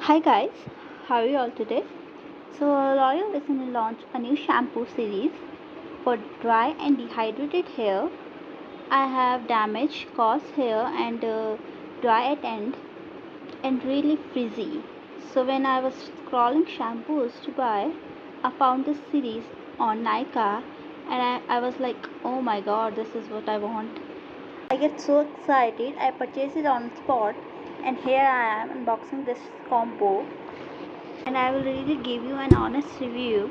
Hi guys, how are you all today? So L'Oreal recently launched a new shampoo series for dry and dehydrated hair. I have damaged, coarse hair and dry at end and really frizzy. So when I was scrolling shampoos to buy, I found this series on Nika and I was like, oh my god, this is what I want. I get so excited, I purchase it on spot and here I am unboxing this combo and I will really give you an honest review.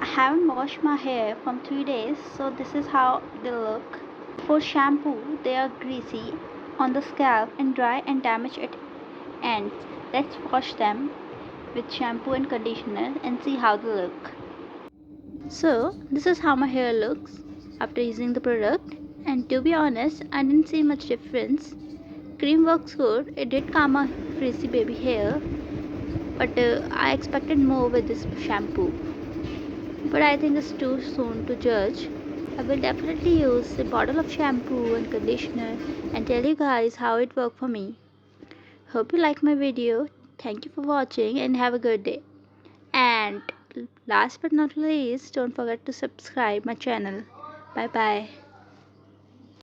I haven't washed my hair from 3 days, so this is how they look. For shampoo, they are greasy on the scalp and dry and damaged at ends. Let's wash them with shampoo and conditioner and see how they look. So, this is how my hair looks after using the product, and to be honest, I didn't see much difference. Cream works good, it did calm my frizzy baby hair, but I expected more with this shampoo. But I think it's too soon to judge. I will definitely use a bottle of shampoo and conditioner and tell you guys how it worked for me. Hope you like my video. Thank you for watching and have a good day. And last but not least, don't forget to subscribe my channel. Bye bye.